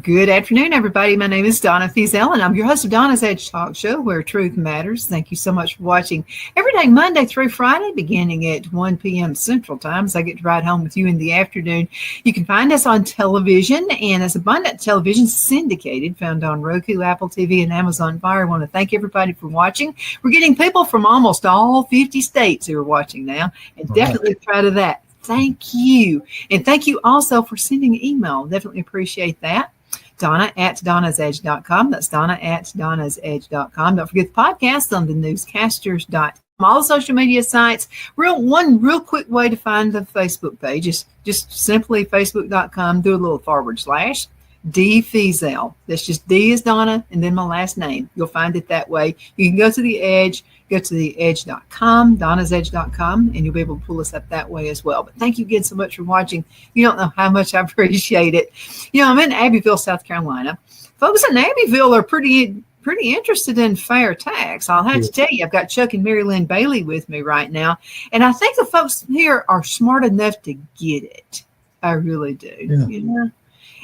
Good afternoon, everybody. My name is Donna Fiesel, and I'm your host of Donna's Edge Talk Show, where truth matters. Thank you so much for watching every day, Monday through Friday, beginning at 1 p.m. Central Time, as I get to ride home with you in the afternoon. You can find us on television, and as Abundant Television syndicated, found on Roku, Apple TV, and Amazon Fire. I want to thank everybody for watching. We're getting people from almost all 50 states who are watching now, and definitely proud of that. Thank you. And thank you also for sending an email. Definitely appreciate that. Donna@donnasedge.com. That's Donna@donnasedge.com. Don't forget the podcast on the newscasters.com. All the social media sites. One real quick way to find the Facebook page is just simply facebook.com, do a little / D Fiesel. That's just D as Donna and then my last name. You'll find it that way. You can go to the Edge, go to the edge.com, donnasedge.com, and you'll be able to pull us up that way as well. But thank you again so much for watching. You don't know how much I appreciate it. You know, I'm in Abbeville, South Carolina. Folks in Abbeville are pretty interested in fair tax. I'll have to tell you, I've got Chuck and Mary Lynn Bailey with me right now. And I think the folks here are smart enough to get it. I really do. Yeah. You know?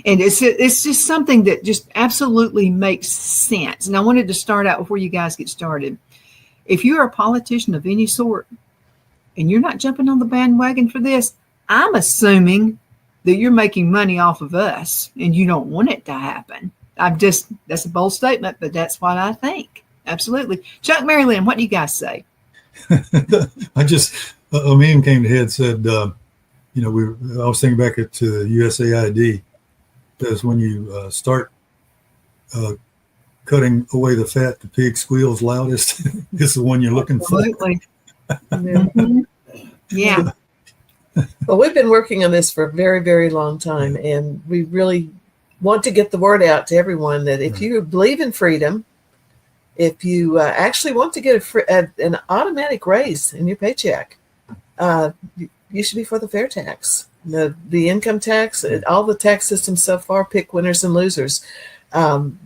And it's just something that just absolutely makes sense. And I wanted to start out before you guys get started. If you're a politician of any sort and you're not jumping on the bandwagon for this, I'm assuming that you're making money off of us and you don't want it to happen. That's a bold statement, but that's what I think. Absolutely. Chuck, Mary Lynn, what do you guys say? A meme came to head, said, I was thinking back to USAID. Because when you start cutting away the fat, the pig squeals loudest. Is the one you're looking for. Absolutely. Mm-hmm. Yeah. Well, we've been working on this for a very, very long time, and we really want to get the word out to everyone that if you believe in freedom, if you actually want to get an automatic raise in your paycheck, you should be for the fair tax. The income tax, all the tax systems so far pick winners and losers. I've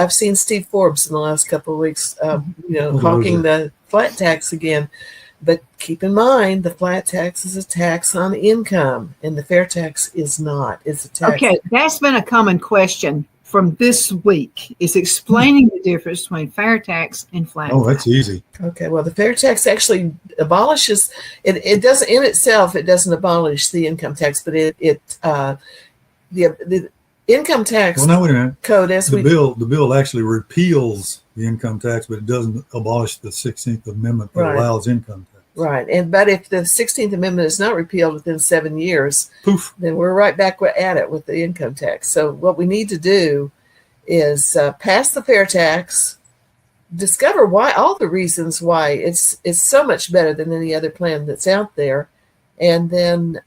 seen Steve Forbes in the last couple of weeks, hawking the flat tax again. But keep in mind, the flat tax is a tax on income, and the fair tax is not. It's a tax. Okay, that's been a common question from this week, is explaining the difference between fair tax and flat tax. Oh, that's easy. Okay, well, the fair tax actually abolishes, it doesn't, in itself, it doesn't abolish the income tax, but the income tax wait a minute. Code, the bill actually repeals the income tax, but it doesn't abolish the 16th Amendment that allows income tax. Right, but if the 16th Amendment is not repealed within 7 years, poof, then we're right back at it with the income tax. So what we need to do is pass the fair tax, discover why, all the reasons why it's so much better than any other plan that's out there, and then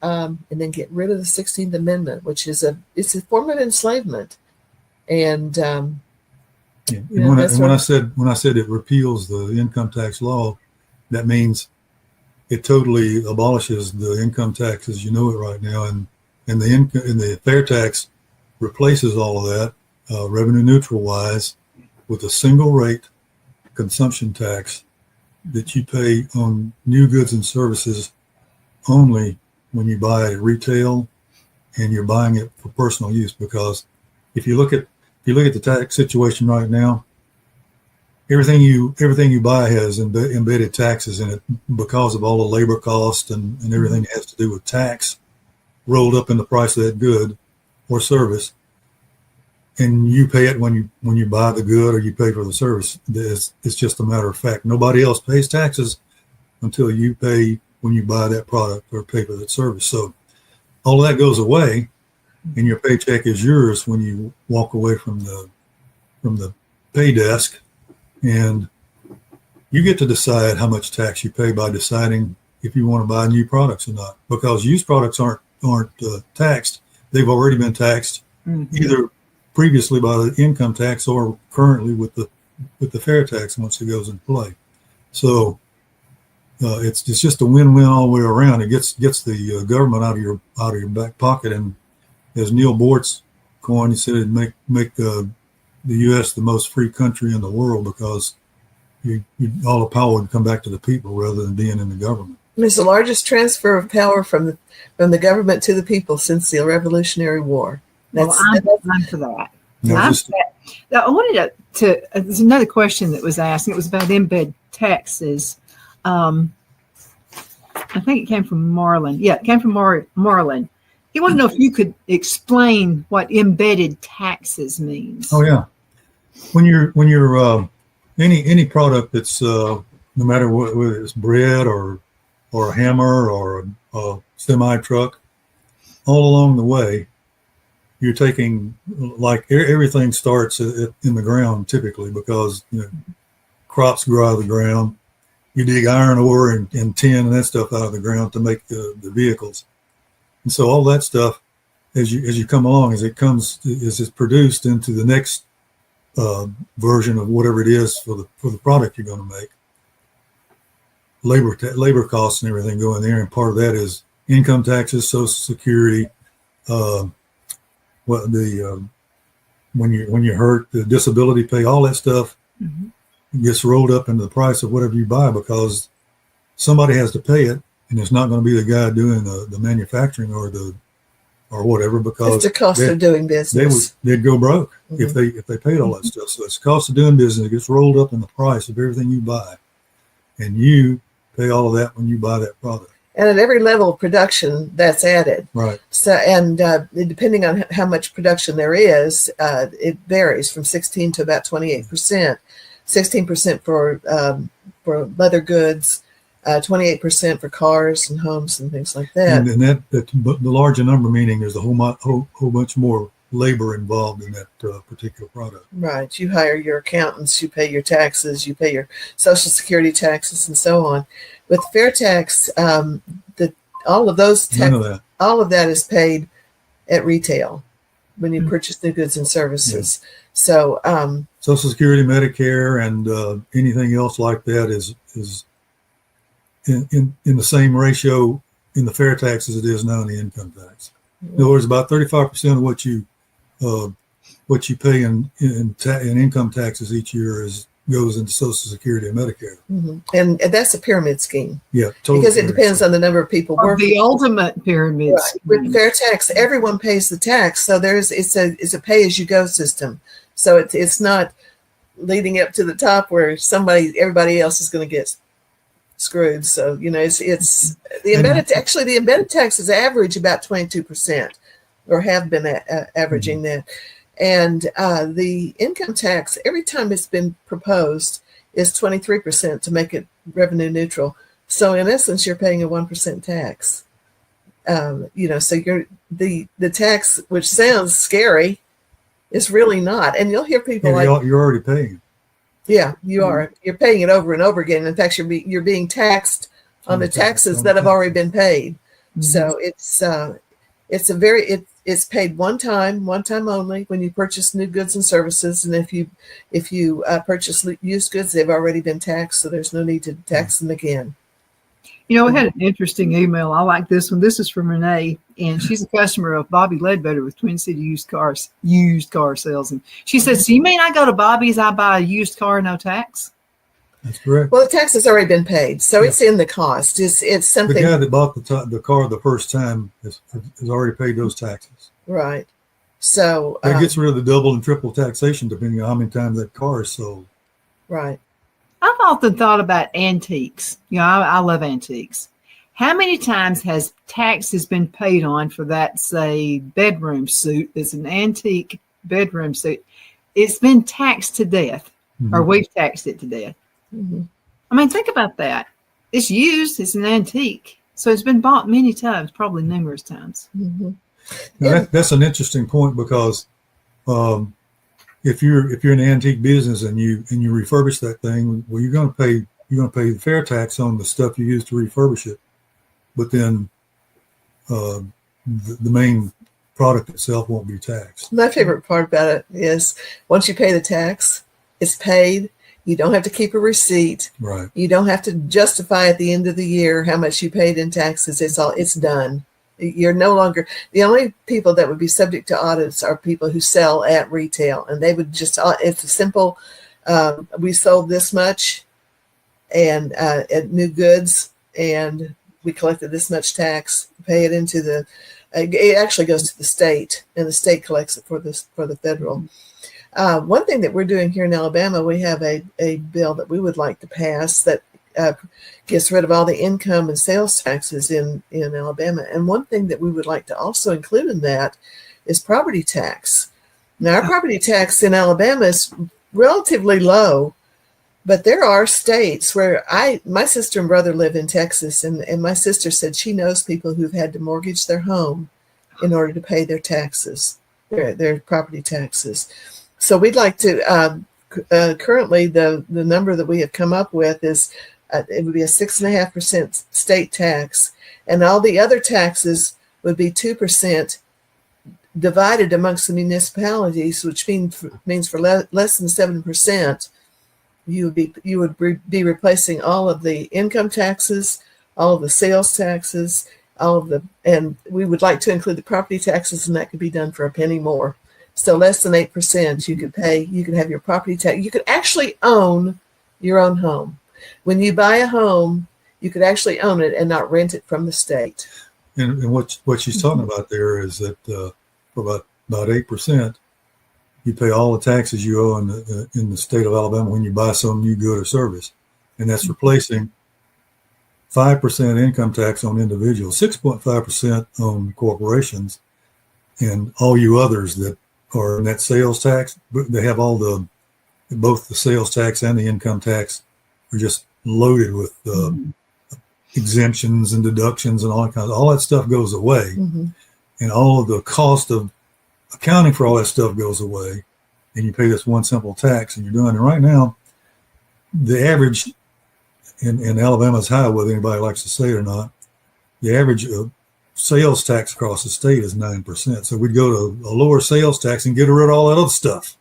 get rid of the 16th Amendment, which is it's a form of enslavement. And when I said it repeals the income tax law, that means it totally abolishes the income tax as you know it right now, and the fair tax replaces all of that revenue neutral wise with a single rate consumption tax that you pay on new goods and services only when you buy it at retail and you're buying it for personal use. Because if you look at the tax situation right now, everything you buy has embedded taxes in it because of all the labor cost and everything that has to do with tax rolled up in the price of that good or service. And you pay it when you buy the good or you pay for the service. It's just a matter of fact. Nobody else pays taxes until you pay when you buy that product or pay for that service. So all of that goes away, and your paycheck is yours when you walk away from the pay desk. And you get to decide how much tax you pay by deciding if you want to buy new products or not, because used products aren't taxed. They've already been taxed either previously by the income tax or currently with the fair tax once it goes into play. So it's just a win-win all the way around. It gets the government out of your back pocket, and as Neil Boortz coined, he said it'd make the U.S. the most free country in the world, because all the power would come back to the people rather than being in the government. It's the largest transfer of power from the government to the people since the Revolutionary War. Well, I'm for that. No, Now, I wanted there's another question that was asked. It was about embed taxes. I think it came from Marlon. Yeah, it came from Marlon. He wanted to know if you could explain what embedded taxes means. Oh yeah, when you're any product that's no matter whether it's bread or a hammer or a semi truck, all along the way, you're taking, like, everything starts in the ground typically, because crops grow out of the ground. You dig iron ore and tin and that stuff out of the ground to make the vehicles. And so all that stuff, as you come along, as it's produced into the next version of whatever it is for the product you're going to make, labor costs and everything go in there, and part of that is income taxes, Social Security, when you're hurt, the disability pay, all that stuff gets rolled up into the price of whatever you buy, because somebody has to pay it, and it's not going to be the guy doing the manufacturing or whatever, because it's the cost of doing business. They'd go broke if they paid all that stuff. So it's the cost of doing business. It gets rolled up in the price of everything you buy, and you pay all of that when you buy that product. And at every level of production, that's added. Right. So, and depending on how much production there is, it varies from 16 to about 28%. 16% for leather goods, 28% for cars and homes and things like that. And that the larger number, meaning there's a whole bunch more labor involved in that particular product. Right. You hire your accountants, you pay your taxes, you pay your Social Security taxes, and so on. With fair tax, all of that is paid at retail when you purchase new goods and services. Yeah. So Social Security, Medicare, and anything else like that is in the same ratio in the fair tax as it is now in the income tax. In other words, about 35% of what you pay in income taxes each year goes into Social Security and Medicare. Mm-hmm. And that's a pyramid scheme. Yeah, totally. Because it depends on the number of people working. The ultimate pyramid scheme. With fair tax, everyone pays the tax. So it's a pay-as-you-go system. So it's not leading up to the top where everybody else is going to get screwed. So, it's the embedded taxes average about 22%, or have been averaging that. And the income tax, every time it's been proposed, is 23% to make it revenue neutral. So in essence, you're paying a 1% tax. So you're the tax, which sounds scary, is really not. And you'll hear people you're already paying. Yeah, you are. You're paying it over and over again. In fact, you're being taxed on the taxes that have already been paid. Mm-hmm. So it's paid one time only when you purchase new goods and services. And if you purchase used goods, they've already been taxed, so there's no need to tax them again. We had an interesting email. I like this one. This is from Renee, and she's a customer of Bobby Ledbetter with Twin City used car sales. And she says, "So you mean I go to Bobby's, I buy a used car, no tax?" That's correct. Well, the tax has already been paid, so it's in the cost. It's something. The guy that bought the car the first time has already paid those taxes. Right. So that gets rid of the double and triple taxation depending on how many times that car is sold. Right. I've often thought about antiques. I love antiques. How many times has taxes been paid on for that, say, bedroom suit? It's an antique bedroom suit. It's been taxed to death, or we've taxed it to death. Mm-hmm. I mean, think about that. It's used. It's an antique. So it's been bought many times, probably numerous times. Mm-hmm. Now that's an interesting point, because if you're in the antique business and you refurbish that thing, well, you're going to pay the fair tax on the stuff you use to refurbish it, but then the main product itself won't be taxed. My favorite part about it is once you pay the tax, it's paid. You don't have to keep a receipt. Right. You don't have to justify at the end of the year how much you paid in taxes. It's done. You're no longer, the only people that would be subject to audits are people who sell at retail, and they would just, it's a simple, we sold this much and at new goods, and we collected this much tax, pay it into the It actually goes to the state, and the state collects it for the federal. One thing that we're doing here in Alabama, we have a bill that we would like to pass that gets rid of all the income and sales taxes in Alabama. And one thing that we would like to also include in that is property tax. Now, our property tax in Alabama is relatively low, but there are states where my sister and brother live in Texas, and my sister said she knows people who've had to mortgage their home in order to pay their taxes, their property taxes. So we'd like to, currently the number that we have come up with is it would be a 6.5% state tax, and all the other taxes would be 2% divided amongst the municipalities, which means for less than 7%, you would be replacing all of the income taxes, all of the sales taxes, and we would like to include the property taxes, and that could be done for a penny more. So less than 8% you could pay. You could have your property tax. You could actually own your own home. When you buy a home, you could actually own it and not rent it from the state. And what she's talking about there is that for about 8%, you pay all the taxes you owe in the state of Alabama when you buy some new good or service, and that's replacing 5% income tax on individuals, 6.5% on corporations, and all you others that are net sales tax. They have both the sales tax and the income tax are just loaded with exemptions and deductions and all that stuff goes away, and all of the cost of accounting for all that stuff goes away, and you pay this one simple tax, and you're doing it. Right now, the average in Alabama is high, whether anybody likes to say it or not. The average sales tax across the state is 9%. So we'd go to a lower sales tax and get rid of all that other stuff.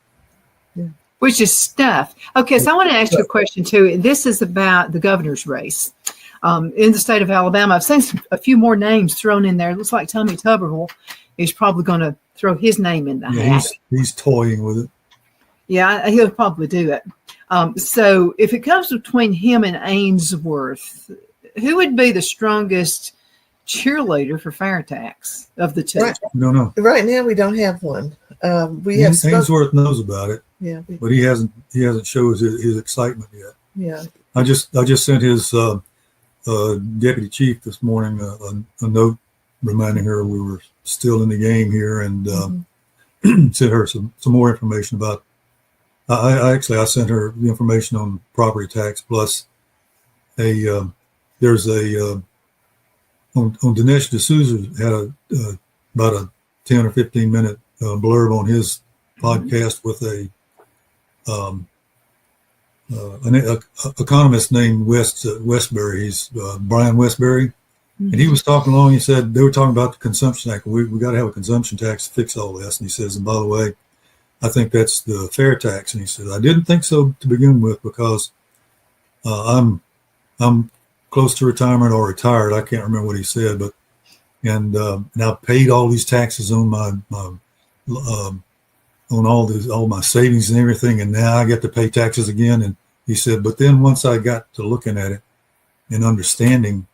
Yeah. Which is stuff. Okay, so I want to ask you a question too. This is about the governor's race in the state of Alabama. I've seen a few more names thrown in there. It looks like Tommy Tuberville is probably going to throw his name in the hat. He's toying with it. Yeah, he'll probably do it. So if it comes between him and Ainsworth, who would be the strongest cheerleader for fair tax of the two? Right. No. Right now, we don't have one. Ainsworth knows about it. Yeah, but he hasn't showed his excitement yet. Yeah. I just sent his deputy chief this morning a note reminding her we were still in the game here, and sent her some more information about. I sent her the information on property tax plus there's on Dinesh D'Souza had about a 10 or 15 minute blurb on his podcast with an economist named Westbury. He's Brian Westbury, and he was talking along. He said they were talking about the consumption tax. We got to have a consumption tax to fix all this. And he says, and by the way, I think that's the fair tax. And he said, I didn't think so to begin with because I'm close to retirement or retired. I can't remember what he said, but and I paid all these taxes on my on all my savings and everything, and now I get to pay taxes again. And he said, but then once I got to looking at it and understanding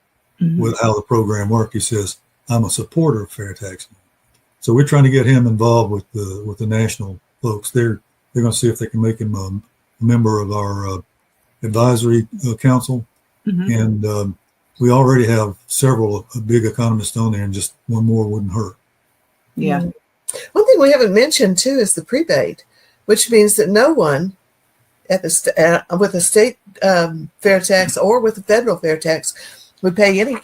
with how the program worked, he says, I'm a supporter of fair tax. So we're trying to get him involved with the national folks. They're going to see if they can make him a member of our advisory council. And we already have several big economists on there, and just one more wouldn't hurt. Yeah. One thing we haven't mentioned too is the prebate, which means that no one at the with a state fair tax or with a federal fair tax would pay any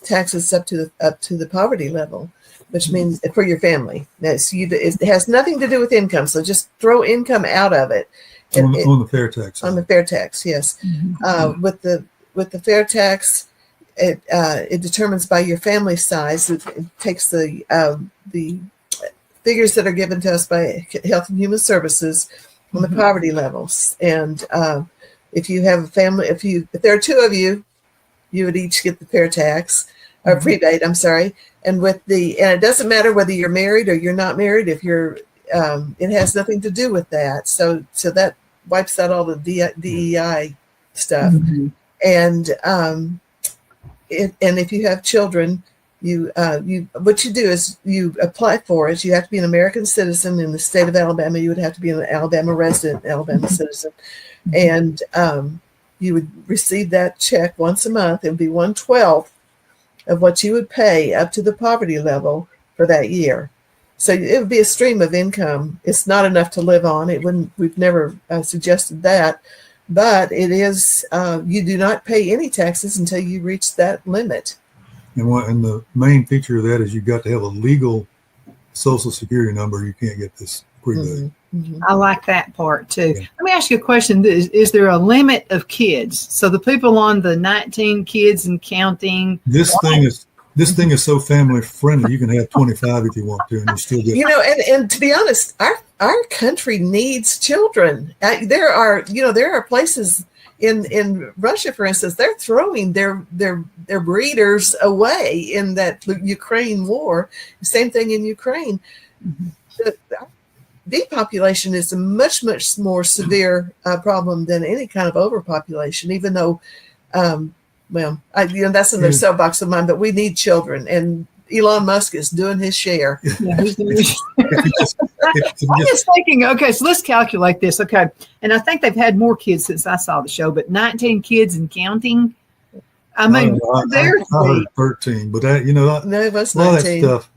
taxes up to the poverty level, which means for your family. It has nothing to do with income, so just throw income out of it. On the fair tax. On the fair tax, yes. With the fair tax, it determines by your family size. It takes the figures that are given to us by Health and Human Services on the poverty levels. And if you have a family, if there are two of you, you would each get the fair tax or rebate. I'm sorry. And and it doesn't matter whether you're married or you're not married. If you're, it has nothing to do with that. So that wipes out all the DEI stuff. And if you have children, You what you do is you apply for it. You have to be an American citizen in the state of Alabama. You would have to be an Alabama resident, Alabama citizen, and you would receive that check once a month. It would be 1/12 of what you would pay up to the poverty level for that year. So it would be a stream of income. It's not enough to live on. It wouldn't. We've never suggested that, but it is. You do not pay any taxes until you reach that limit. And the main feature of that is you've got to have a legal Social Security number. You can't get this rebate. I like that part too. Yeah. Let me ask you a question. Is there a limit of kids? So the people on the 19 kids and counting. This thing is so family friendly. You can have 25 if you want to, and you still get. And to be honest, our country needs children. There are places in Russia, for instance, they're throwing their breeders away in that Ukraine war. Same thing in Ukraine. The depopulation is a much more severe problem than any kind of overpopulation. Even though, that's in their soapbox of mine. But we need children, and Elon Musk is doing his share. Yeah, I'm just thinking, okay, so let's calculate this. Okay. And I think they've had more kids since I saw the show, but 19 kids and counting. I mean, I heard 13, but that, no, it was 19. That stuff,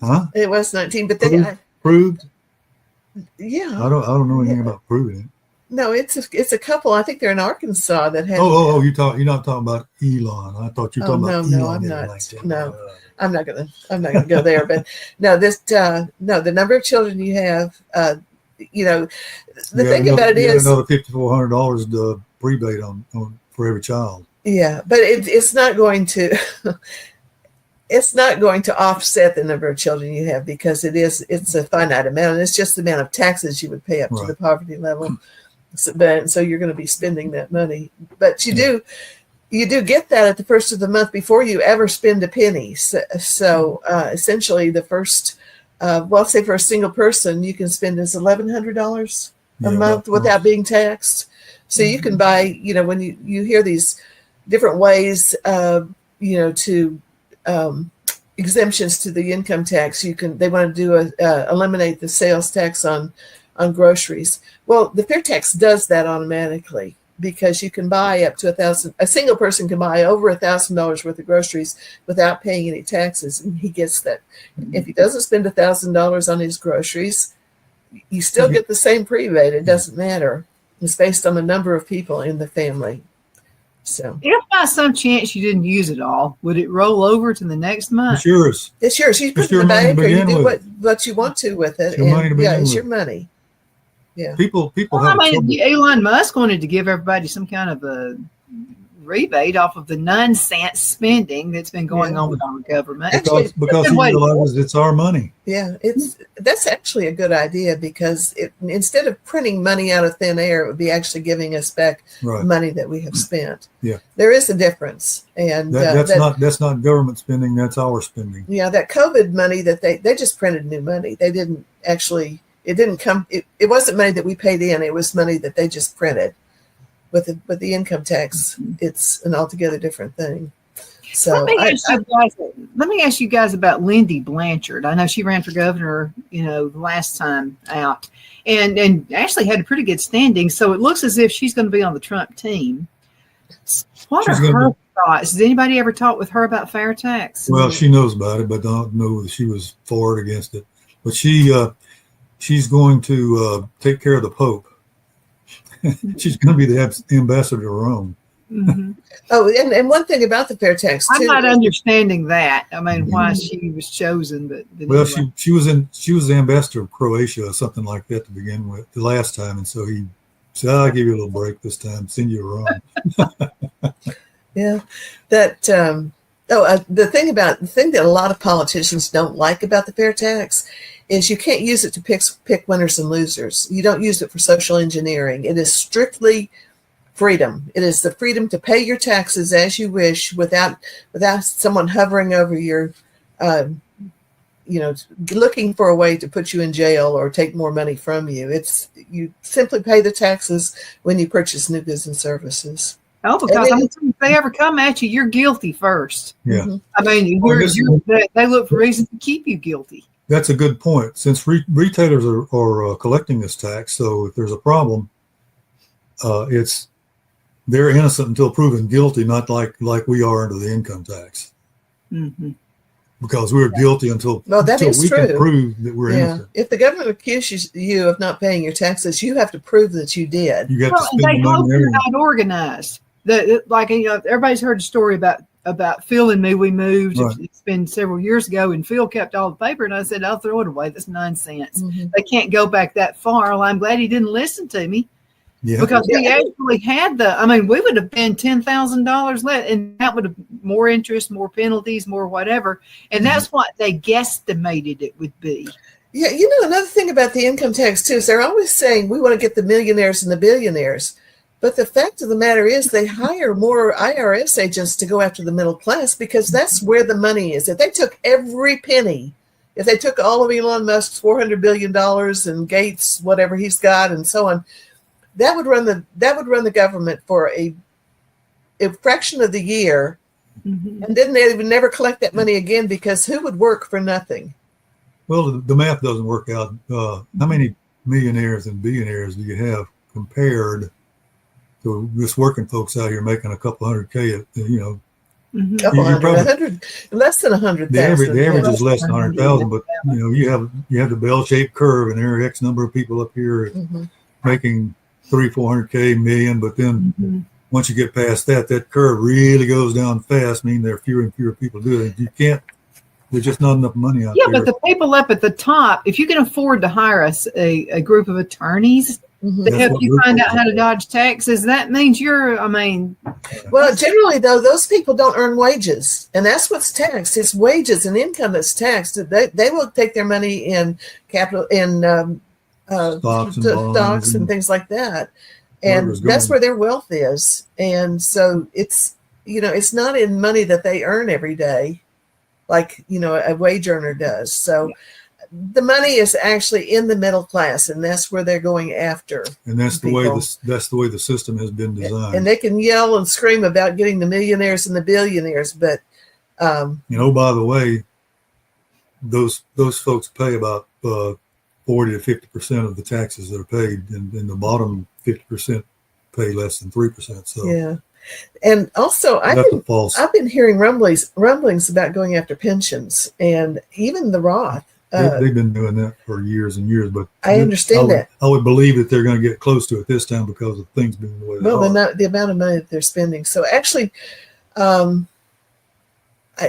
huh? It was 19, but then proved? Yeah. I don't know anything about proving it. No, it's a couple. I think they're in Arkansas that had. You're not talking about Elon. I thought you were talking about Elon. No, I'm not. No. I'm not gonna go there, but no, the number of children you have, the thing about it is another $5,400 to rebate on for every child. Yeah, but it's not going to it's not going to offset the number of children you have, because it's a finite amount, and it's just the amount of taxes you would pay up to the poverty level. So you're going to be spending that money, but you do get that at the first of the month before you ever spend a penny. So essentially, the first, say for a single person, you can spend as $1,100 a month without being taxed. So you can buy, when you hear these different ways, to exemptions to the income tax, they want to do eliminate the sales tax on groceries. Well, the fair tax does that automatically, because you can buy up to $1,000. A single person can buy over $1,000 worth of groceries without paying any taxes, and he gets that. If he doesn't spend $1,000 on his groceries, you still get the same rebate. It doesn't matter. It's based on the number of people in the family. So, if by some chance you didn't use it all, would it roll over to the next month? It's yours. It's yours. You put it in the bank, or you do what you want to with it. It's your money. Yeah. People. Elon Musk wanted to give everybody some kind of a rebate off of the nonsense spending that's been going on with our government. Because he realizes it's our money. Yeah, that's actually a good idea, because instead of printing money out of thin air, it would be actually giving us back money that we have spent. Yeah, there is a difference, and that's not government spending. That's our spending. Yeah, that COVID money that they just printed new money. They didn't actually. It didn't come. It wasn't money that we paid in. It was money that they just printed. With the income tax, it's an altogether different thing. So let me ask you guys about Lindy Blanchard. I know she ran for governor, the last time out, and actually had a pretty good standing. So it looks as if she's going to be on the Trump team. What are her thoughts? Did anybody ever talk with her about fair tax? Well, she knows about it, but I don't know if she was for or against it. But she's going to take care of the Pope. She's going to be the ambassador to Rome. Mm-hmm. Oh, and one thing about the fair tax too. I'm not understanding that. I mean, why she was chosen, but anyway. she was the ambassador of Croatia or something like that to begin with the last time, and so he said, "I'll give you a little break this time. Send you to Rome." Yeah, that. The thing that a lot of politicians don't like about the fair tax is you can't use it to pick winners and losers. You don't use it for social engineering. It is strictly freedom. It is the freedom to pay your taxes as you wish without someone hovering over your, looking for a way to put you in jail or take more money from you. You simply pay the taxes when you purchase new goods and services. Oh, because if they ever come at you, you're guilty first. Yeah. I mean, they look for reasons to keep you guilty. That's a good point. Since retailers are collecting this tax, so if there's a problem, they're innocent until proven guilty, not like we are under the income tax. Mm-hmm. Because we're guilty until we can prove that we're innocent. If the government accuses you of not paying your taxes, you have to prove that you did. You got to spend they the money. Hope you're not organized. Everybody's heard the story about Phil and me. We moved. Right. It's been several years ago, and Phil kept all the paper, and I said, "I'll throw it away. That's nonsense." Mm-hmm. They can't go back that far. Well, I'm glad he didn't listen to me. Yeah. Because we actually had we would have been $10,000 less, and that would have more interest, more penalties, more whatever. And that's what they guesstimated it would be. Yeah. Another thing about the income tax too, is they're always saying we want to get the millionaires and the billionaires. But the fact of the matter is they hire more IRS agents to go after the middle class because that's where the money is. If they took every penny, if they took all of Elon Musk's $400 billion and Gates, whatever he's got and so on, that would run the government for a fraction of the year, mm-hmm. and then they would never collect that money again because who would work for nothing? Well, the math doesn't work out. How many millionaires and billionaires do you have compared to just working folks out here making a couple $100K? Mm-hmm. Couple hundred, less than 100,000. The average is less than 100,000, but you have the bell-shaped curve, and there are X number of people up here mm-hmm. making 300-400K million, but then mm-hmm. once you get past that curve really goes down fast, meaning there are fewer and fewer people do it. There's just not enough money out there. Yeah, but the people up at the top, if you can afford to hire a group of attorneys mm-hmm. to help you find out how to dodge taxes, that means well, generally though, those people don't earn wages, and that's what's taxed. It's wages and income that's taxed. They will take their money in capital, in stocks and things like that, and that's where their wealth is. And so it's not in money that they earn every day like a wage earner does. So the money is actually in the middle class, and that's where they're going after. And that's the way the system has been designed. And they can yell and scream about getting the millionaires and the billionaires, but by the way, those folks pay about 40 to 50% of the taxes that are paid, and the bottom 50% pay less than 3%. So yeah, and also I've been hearing rumblings about going after pensions, and even the Roth. They've been doing that for years and years, but I understand that. I would believe that they're going to get close to it this time because of things being the way they are. The amount of money that they're spending. So actually,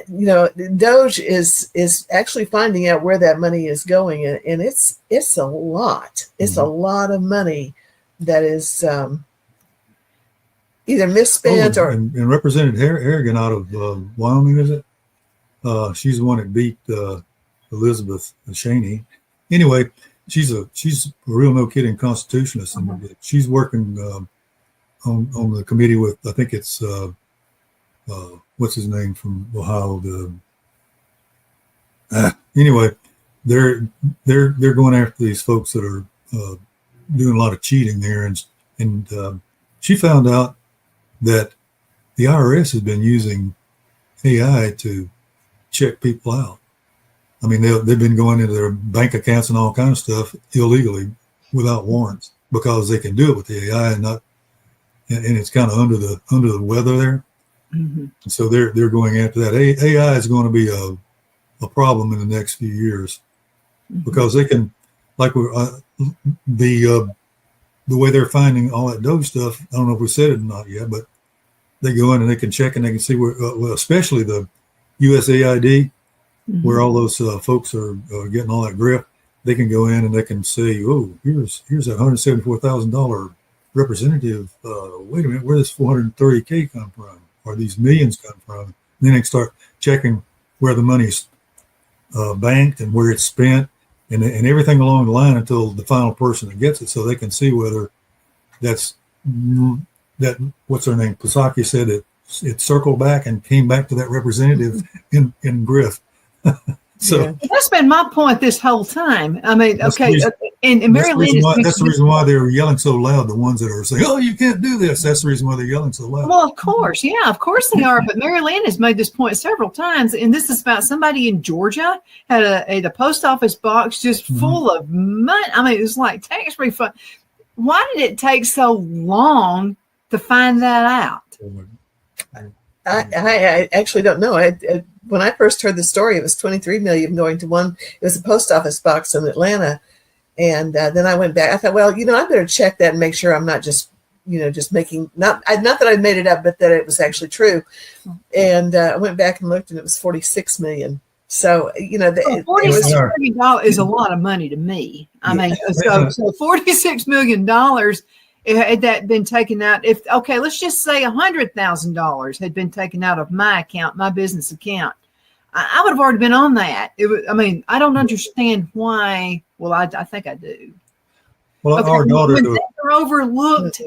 Doge is actually finding out where that money is going, and it's a lot. It's mm-hmm. a lot of money that is either misspent or. And Representative Harrigan out of Wyoming, is it? She's the one that beat Elizabeth Cheney. Anyway, she's a real no kidding constitutionalist, and mm-hmm. she's working on the committee with, I think it's. What's his name from Ohio? Anyway, they're going after these folks that are doing a lot of cheating there, and she found out that the IRS has been using AI to check people out. I mean, they've been going into their bank accounts and all kinds of stuff illegally without warrants because they can do it with the AI and it's kind of under the weather there. Mm-hmm. So they're going after that. AI is going to be a problem in the next few years mm-hmm. because they can, like the way they're finding all that Doge stuff. I don't know if we said it or not yet, but they go in and they can check and they can see where, especially the USAID, mm-hmm. where all those folks are getting all that grift. They can go in and they can say, "Oh, here's that $174,000 representative. Wait a minute, where does $430K come from? Or these millions come from?" And then they start checking where the money's banked and where it's spent and everything along the line until the final person that gets it, so they can see whether that what's her name? Psaki said it circled back and came back to that representative in grift. So that's been my point this whole time. I mean, okay, And Mary Lynn that's the reason why they're yelling so loud. The ones that are saying, "Oh, you can't do this." That's the reason why they're yelling so loud. Well, of course, yeah, of course they are. But Mary Lynn has made this point several times, and this is about somebody in Georgia had a post office box just full of money. I mean, it was like tax refund. Why did it take so long to find that out? I actually don't know. When I first heard the story, it was 23 million going to one. It was a post office box in Atlanta. And then I went back. I thought, well, I better check that and make sure I'm not just, just making, not that I made it up, but that it was actually true. And I went back and looked, and it was 46 million. So, $46 million is a lot of money to me. I mean, so $46 million, had that been taken out, let's just say $100,000 had been taken out of my account, my business account, I would have already been on that. I don't understand why. Well, I think I do. Well, our daughter, when they're overlooked,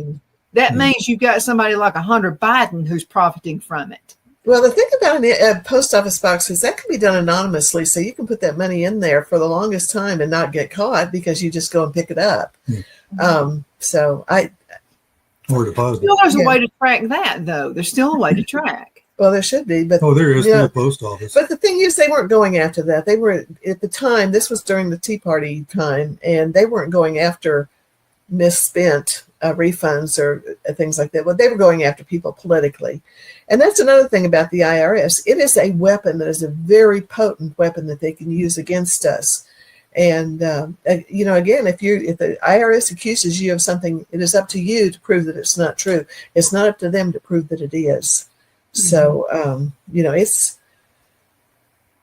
that means you've got somebody like a Hunter Biden who's profiting from it. Well, the thing about a post office box is that can be done anonymously, so you can put that money in there for the longest time and not get caught because you just go and pick it up. or deposit. There's a way to track that, though. There's still a way to track. Well, there should be, but there is still a post office. But the thing is, they weren't going after that. They were at the time. This was during the Tea Party time, and they weren't going after misspent refunds or things like that. Well, they were going after people politically, and that's another thing about the IRS. It is a weapon that is a very potent weapon that they can use against us. And again, if the IRS accuses you of something, it is up to you to prove that it's not true. It's not up to them to prove that it is. So,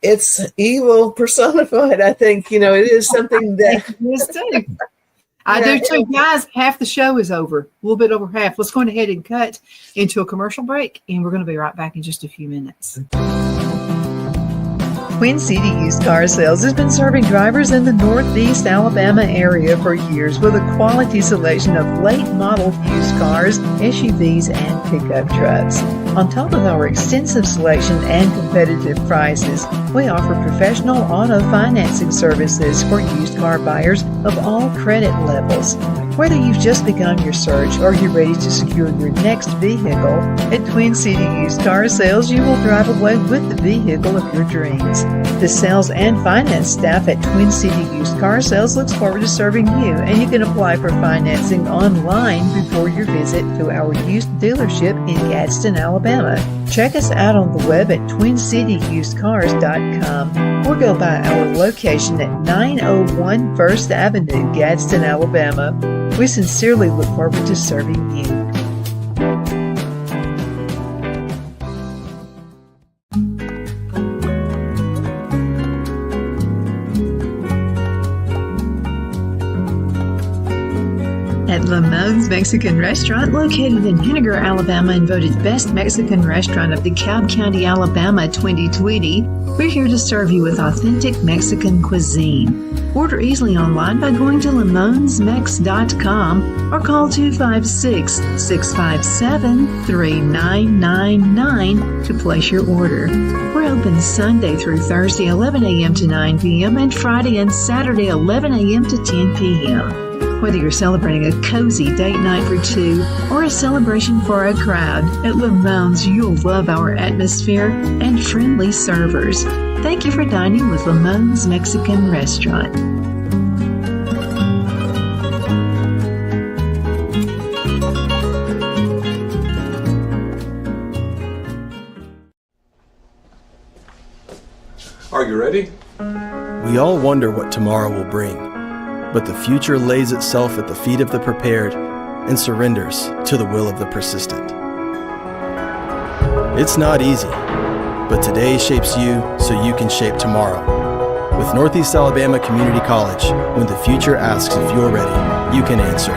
it's evil personified. I think, it is something that I do too. Guys, half the show is over, a little bit over half. Let's go ahead and cut into a commercial break, and we're going to be right back in just a few minutes. Twin City Used Car Sales has been serving drivers in the Northeast Alabama area for years with a quality selection of late model used cars, SUVs, and pickup trucks. On top of our extensive selection and competitive prices, we offer professional auto financing services for used car buyers of all credit levels. Whether you've just begun your search or you're ready to secure your next vehicle, at Twin City Used Car Sales, you will drive away with the vehicle of your dreams. The sales and finance staff at Twin City Used Car Sales looks forward to serving you, and you can apply for financing online before your visit to our used dealership in Gadsden, Alabama. Check us out on the web at twincityusedcars.com or go by our location at 901 First Avenue, Gadsden, Alabama. We sincerely look forward to serving you. At Lamone's Mexican Restaurant, located in Henniger, Alabama, and voted Best Mexican Restaurant of DeKalb County, Alabama 2020, we're here to serve you with authentic Mexican cuisine. Order easily online by going to lamonsmex.com or call 256-657-3999 to place your order. We're open Sunday through Thursday 11 a.m. to 9 p.m. and Friday and Saturday 11 a.m. to 10 p.m. Whether you're celebrating a cozy date night for two or a celebration for a crowd, at Lamone's you'll love our atmosphere and friendly servers. Thank you for dining with Lamone's Mexican Restaurant. Are you ready? We all wonder what tomorrow will bring, but the future lays itself at the feet of the prepared and surrenders to the will of the persistent. It's not easy, but today shapes you so you can shape tomorrow. With Northeast Alabama Community College, when the future asks if you're ready, you can answer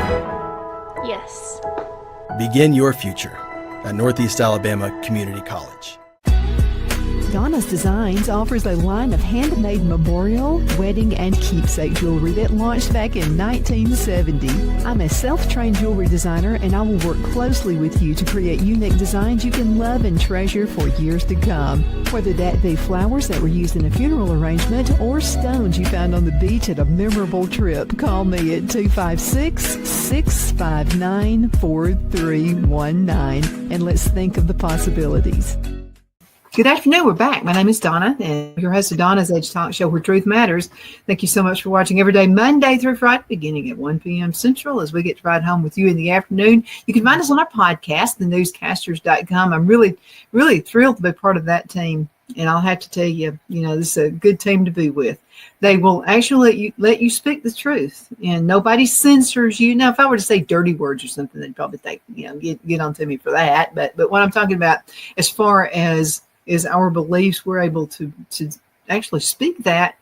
yes. Begin your future at Northeast Alabama Community College. Donna's Designs offers a line of handmade memorial, wedding, and keepsake jewelry that launched back in 1970. I'm a self-trained jewelry designer, and I will work closely with you to create unique designs you can love and treasure for years to come. Whether that be flowers that were used in a funeral arrangement or stones you found on the beach at a memorable trip, call me at 256-659-4319, and let's think of the possibilities. Good afternoon. We're back. My name is Donna, and I'm your host of Donna's Edge Talk Show, where truth matters. Thank you so much for watching every day, Monday through Friday, beginning at 1 p.m. Central, as we get to ride home with you in the afternoon. You can find us on our podcast, thenewscasters.com. I'm really, really thrilled to be part of that team, and I'll have to tell you, this is a good team to be with. They will actually let you speak the truth, and nobody censors you. Now, if I were to say dirty words or something, they'd probably think, get on to me for that. But what I'm talking about, as far as is our beliefs, we're able to actually speak that.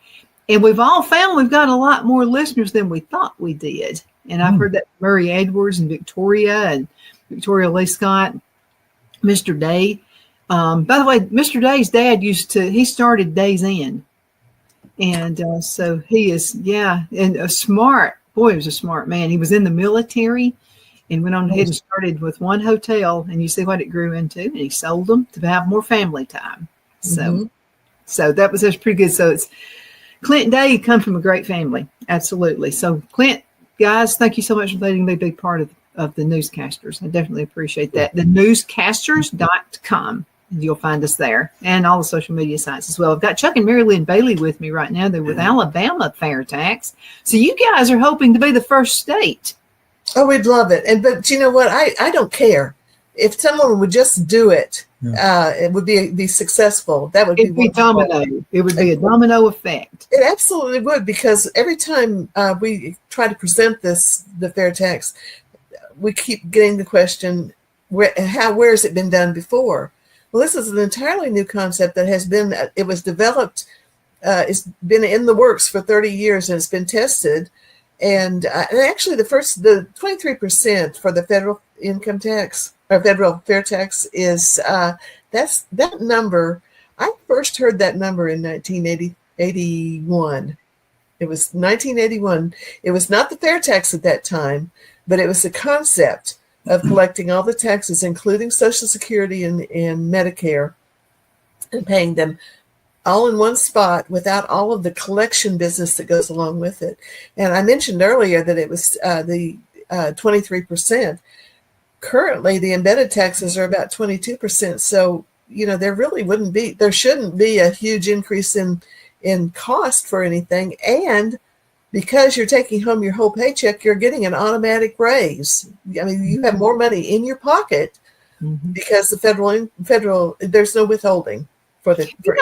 And we've all found we've got a lot more listeners than we thought we did. And I've heard that from Murray Edwards and Victoria Lee Scott, Mr. Day. By the way, Mr. Day's dad he started Days Inn. And so he is, and a smart, boy, he was a smart man. He was in the military and went on ahead and started with one hotel, and you see what it grew into, and he sold them to have more family time. So that was pretty good. So it's Clint Day come from a great family. Absolutely. So Clint, guys, thank you so much for letting me be part of the newscasters. I definitely appreciate that. The newscasters.com. You'll find us there, and all the social media sites as well. I've got Chuck and Mary Lynn Bailey with me right now. They're with Alabama Fair Tax. So you guys are hoping to be the first state. Oh, we'd love it. But you know what? I don't care. If someone would just do it, it would be successful. That would be domino. It would be a domino effect. It absolutely would, because every time we try to present the fair tax, we keep getting the question, where has it been done before? Well, this is an entirely new concept that it was developed, it's been in the works for 30 years, and it's been tested. And actually, the 23% for the federal income tax or federal fair tax is that number. I first heard that number in 1981. It was 1981. It was not the fair tax at that time, but it was the concept of collecting all the taxes, including Social Security and Medicare, and paying them all in one spot without all of the collection business that goes along with it. And I mentioned earlier that it was the 23%. Currently, the embedded taxes are about 22%. So, there shouldn't be a huge increase in cost for anything. And because you're taking home your whole paycheck, you're getting an automatic raise. I mean, you have more money in your pocket because the federal, there's no withholding.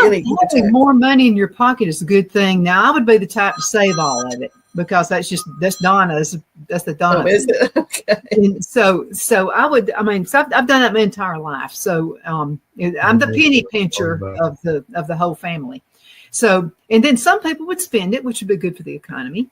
Having more money in your pocket is a good thing. Now, I would be the type to save all of it, because that's Donna's. That's the Donna. Oh, is it? Okay. And so I've done that my entire life. So I'm the penny pincher of the whole family. So, and then some people would spend it, which would be good for the economy.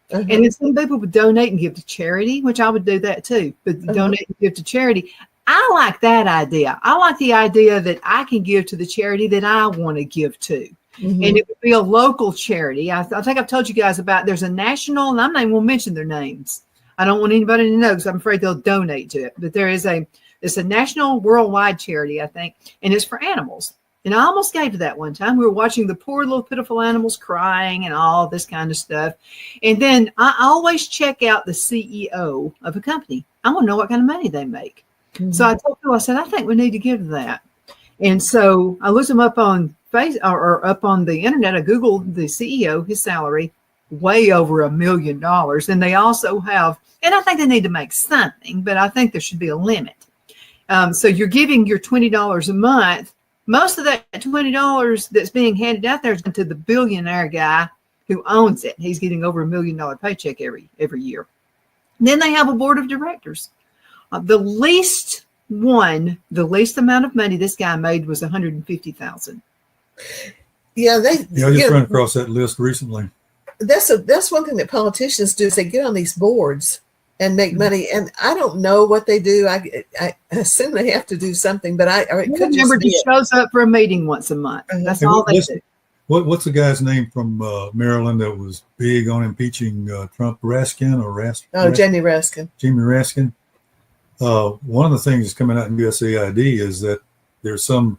And then some people would donate and give to charity, which I would do that too. But donate and give to charity. I like that idea. I like the idea that I can give to the charity that I want to give to. And it would be a local charity. I think I've told you guys about, there's a national, and I'm not even going to mention their names. I don't want anybody to know, because I'm afraid they'll donate to it. But it's a national worldwide charity, I think, and it's for animals. And I almost gave to that one time. We were watching the poor little pitiful animals crying and all this kind of stuff. And then I always check out the CEO of a company. I want to know what kind of money they make. So I told Phil, I said, I think we need to give to that. And so I looked him up on or up on the internet. I Googled the CEO, his salary, way over $1 million. And they also have, and I think they need to make something, but I think there should be a limit. So you're giving your $20 a month. Most of that $20 that's being handed out there is to the billionaire guy who owns it. He's getting over $1 million paycheck every year. And then they have a board of directors. The least amount of money this guy made was $150,000. Yeah, I just ran across that list recently. That's one thing that politicians do, is they get on these boards and make money. And I don't know what they do. I assume they have to do something, but it could member just be just shows up for a meeting once a month. That's Hey, all they do. What's the guy's name from Maryland that was big on impeaching Trump? Raskin or Jamie Raskin. Jamie Raskin. One of the things that's coming out in USAID is that there's some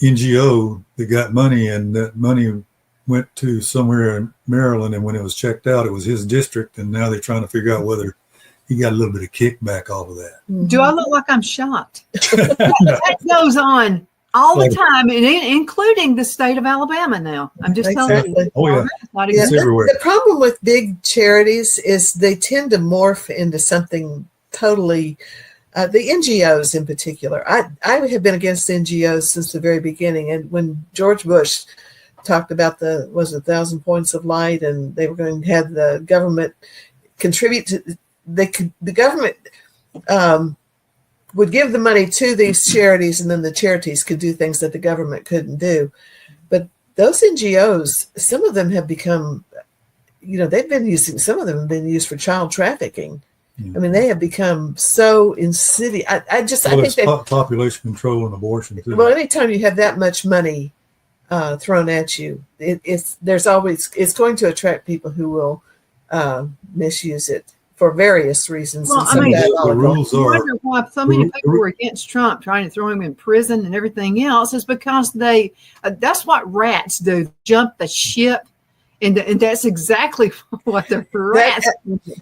NGO that got money, and that money went to somewhere in Maryland, and when it was checked out, it was his district, and now they're trying to figure out whether he got a little bit of kickback off of that. Do I look like I'm shocked? That goes on all the time, including the state of Alabama now. I'm just telling you. Oh, yeah. It's everywhere. The problem with big charities is they tend to morph into something totally, the NGOs in particular. I have been against NGOs since the very beginning. And when George Bush talked about 1,000 points of light, and they were going to have the government contribute to, the government would give the money to these charities, and then the charities could do things that the government couldn't do. But those NGOs, some of them have become, some of them have been used for child trafficking. I mean, they have become so insidious. I think that population control and abortion too. Well, anytime you have that much money thrown at you, it's going to attract people who will misuse it for various reasons. Well, the rules I are. wonder why so many people were against Trump, trying to throw him in prison and everything else, is because that's what rats do, jump the ship, and that's exactly what the rats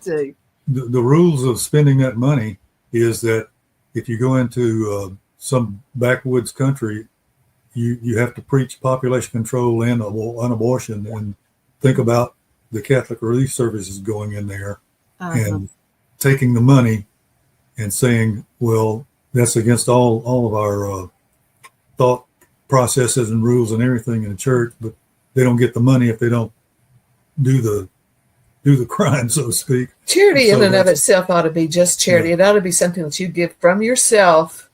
do. The rules of spending that money is that if you go into some backwoods country, you have to preach population control and abortion, and think about the Catholic Relief Services going in there and taking the money and saying, well, that's against all of our thought processes and rules and everything in the church, but they don't get the money if they don't do the crime, so to speak. Charity in and of itself ought to be just charity. Yeah. It ought to be something that you give from yourself,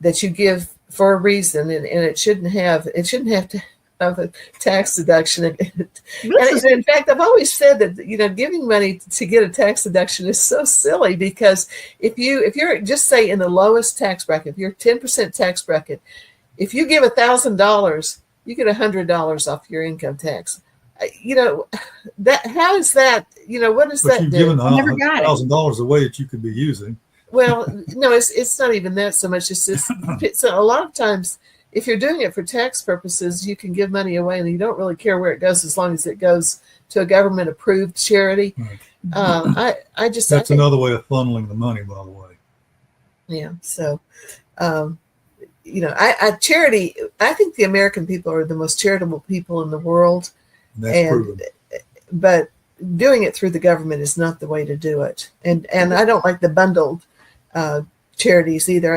that you give for a reason, and it shouldn't have to have a tax deduction. And in fact, I've always said that giving money to get a tax deduction is so silly, because if you're just say in the lowest tax bracket, if you're 10% tax bracket, if you give $1,000, you get $100 off your income tax. That how is that? What does that do? You've given $1,000 away that you could be using. Well, no, it's not even that so much. It's just so a lot of times, if you're doing it for tax purposes, you can give money away and you don't really care where it goes, as long as it goes to a government approved charity. Right. That's another way of funneling the money, by the way. Yeah. So, charity. I think the American people are the most charitable people in the world. That's proven. But doing it through the government is not the way to do it. And I don't like the bundled charities either.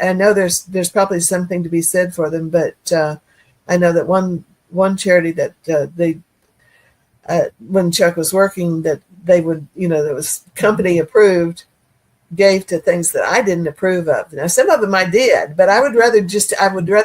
I know there's probably something to be said for them, but I know that one charity that when Chuck was working, that they would, that was company approved, gave to things that I didn't approve of. Now, some of them I did, but I would rather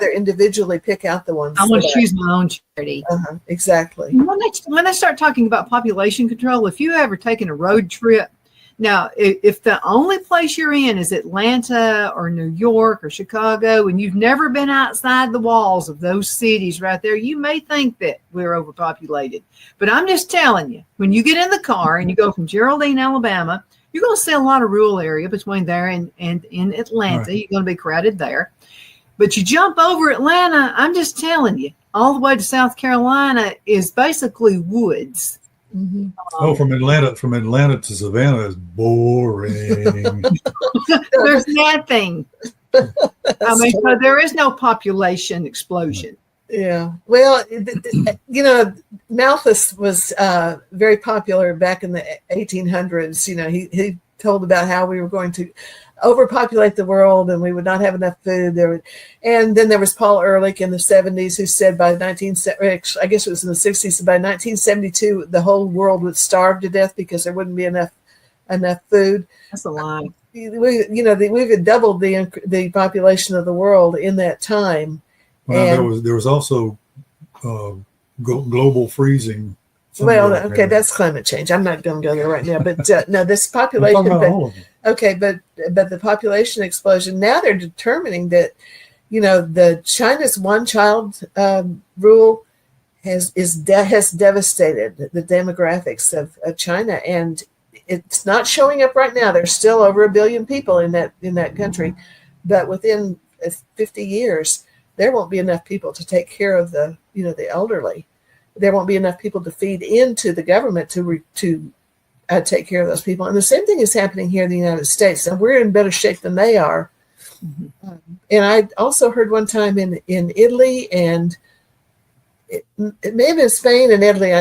individually pick out the ones. I want to choose my own charity. Exactly. When they start talking about population control, if you ever taken a road trip, now, if the only place you're in is Atlanta or New York or Chicago, and you've never been outside the walls of those cities right there, you may think that we're overpopulated. But I'm just telling you, when you get in the car and you go from Geraldine, Alabama, you're going to see a lot of rural area between there and in Atlanta. Right. You're going to be crowded there. But you jump over Atlanta, I'm just telling you, all the way to South Carolina is basically woods. Mm-hmm. From Atlanta to Savannah is boring. There's nothing. So there is no population explosion. Yeah. Well, Malthus was very popular back in the 1800s. He told about how we were going to overpopulate the world and we would not have enough food. And then there was Paul Ehrlich in the 70s who said I guess it was in the 60s, by 1972 the whole world would starve to death because there wouldn't be enough food. That's a lie. We've doubled the population of the world in that time. Well, there was also global freezing Well, like okay, that. that's climate change. I'm not going to go there right now, but no, this I'm population. talking about all of them. Okay, but the population explosion. Now they're determining that, the China's one-child rule has devastated the demographics of China, and it's not showing up right now. There's still over 1 billion people in that country, but within 50 years, there won't be enough people to take care of the elderly. There won't be enough people to feed into the government to take care of those people. And the same thing is happening here in the United States. And we're in better shape than they are. Mm-hmm. And I also heard one time in Italy, and it may have been Spain and Italy,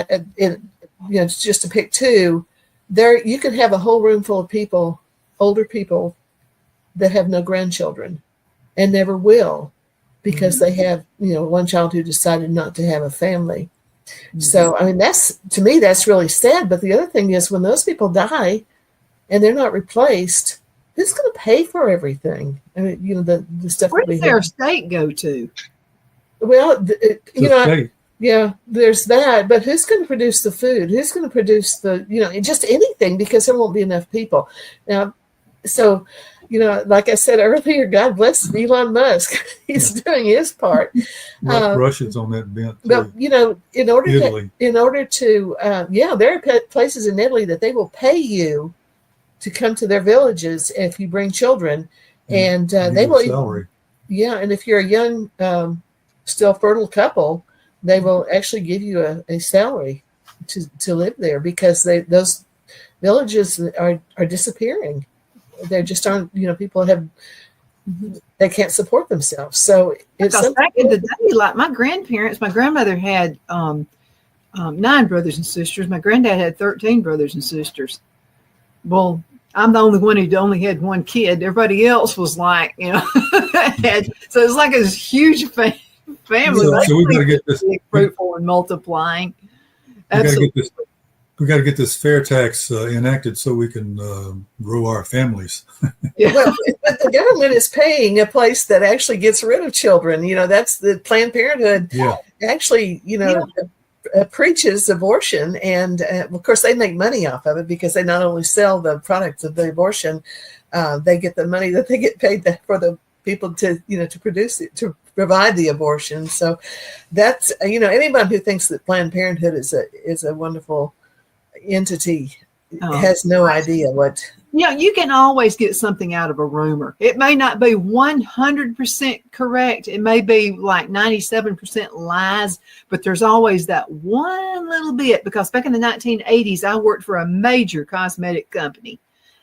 just to pick two, there you can have a whole room full of people, older people, that have no grandchildren and never will, because they have, one child who decided not to have a family. Mm-hmm. So, I mean, to me, that's really sad. But the other thing is, when those people die and they're not replaced, who's going to pay for everything? I mean, the stuff. Where does their state go to? Well, State. Yeah, there's that. But who's going to produce the food? Who's going to produce just anything? Because there won't be enough people. Now, so, like I said earlier, God bless Elon Musk. He's doing his part. Russia's on that bent too. But, in order to, there are places in Italy that they will pay you to come to their villages if you bring children, and they will. Salary. Yeah, and if you're a young, still fertile couple, they will actually give you a salary to live there, because those villages are disappearing. There just aren't, people they can't support themselves. So because back in the day, like my grandmother had 9 brothers and sisters. My granddad had 13 brothers and sisters. Well, I'm the only one who only had one kid. Everybody else was like, so it's like a huge family. So we got to get this fruitful and multiplying. We got to get this fair tax enacted so we can grow our families. Yeah. Well, but the government is paying a place that actually gets rid of children. That's the Planned Parenthood. Yeah. Actually, preaches abortion, and of course they make money off of it, because they not only sell the products of the abortion, they get the money that they get paid for the people to produce it, to provide the abortion. So that's anyone who thinks that Planned Parenthood is a wonderful entity has no idea what. You can always get something out of a rumor. It may not be 100% correct. It may be like 97% lies, but there's always that one little bit, because back in the 1980s, I worked for a major cosmetic company.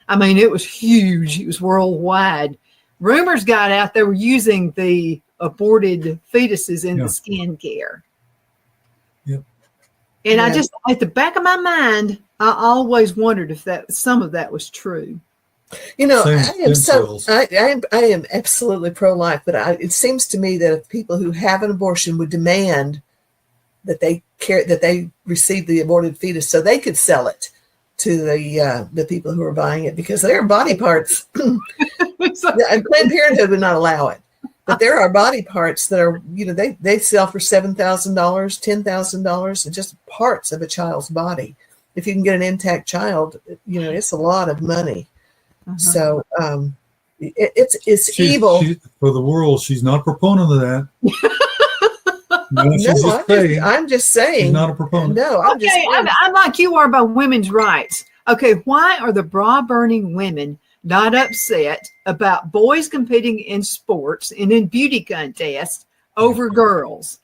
I mean, it was huge. It was worldwide. Rumors got out they were using the aborted fetuses in the skincare. Yep. And I just, at the back of my mind, I always wondered if some of that was true. I am absolutely pro-life, but it seems to me that if people who have an abortion would demand that they receive the aborted fetus so they could sell it to the people who are buying it, because there are body parts. And Planned Parenthood would not allow it. But there are body parts that are, they sell for $7,000, $10,000, just parts of a child's body. If you can get an intact child, it's a lot of money. Uh-huh. So it's evil. For the world, she's not a proponent of that. I'm just saying. She's not a proponent. No, I'm like you are about women's rights. Okay, why are the bra-burning women not upset about boys competing in sports and in beauty contests over girls?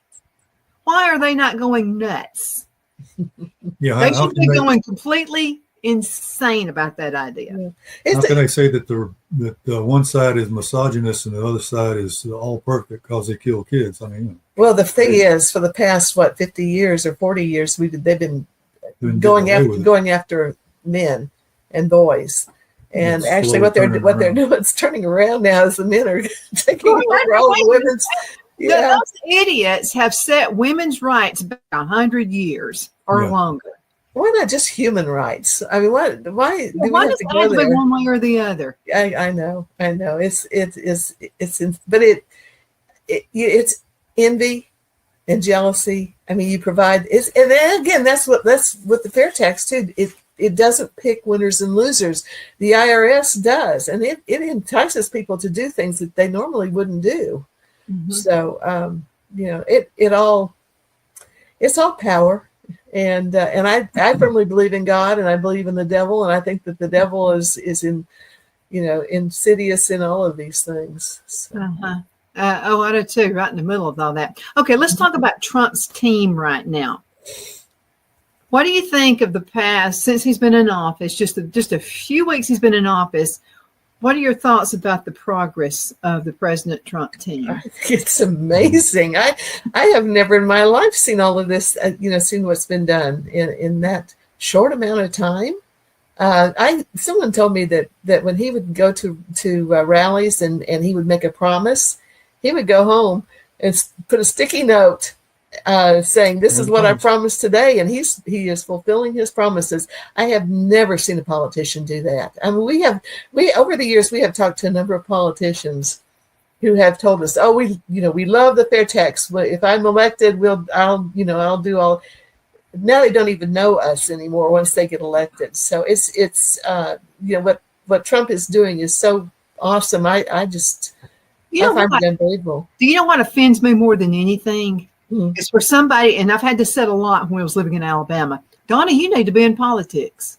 Why are they not going nuts? They should be going completely insane about that idea. Yeah. How can they say that the one side is misogynist and the other side is all perfect because they kill kids? I mean, well, the thing is, for the past 50 years or 40 years, they've been going after men and boys. And actually, what they're doing is turning around now, as the men are taking over all the women's. Yeah. Those idiots have set women's rights back 100 years or longer. Why not just human rights? I mean, why do we have to go there? One way or the other? I know. It's envy and jealousy. I mean, you provide and then again, that's with the fair tax too. It doesn't pick winners and losers. The IRS does, and it entices people to do things that they normally wouldn't do. Mm-hmm. So it's all power, and I firmly believe in God, and I believe in the devil, and I think that the devil is insidious in all of these things. So. I do too, right in the middle of all that. Okay, let's talk about Trump's team right now. What do you think of the past, since he's been in office, just a few weeks he's been in office, what are your thoughts about the progress of the President Trump team? I think it's amazing. I have never in my life seen all of this, seen what's been done in that short amount of time. Someone told me that when he would go to rallies and he would make a promise, he would go home and put a sticky note saying, "This is what I promised today," and he is fulfilling his promises. I have never seen a politician do that. I mean, we over the years we have talked to a number of politicians who have told us, "Oh, we love the fair tax. If I'm elected, I'll do all." Now they don't even know us anymore once they get elected. So it's what Trump is doing is so awesome. I find it unbelievable. Do you know what offends me more than anything? It's for somebody, and I've had to say a lot when I was living in Alabama. Donna, you need to be in politics.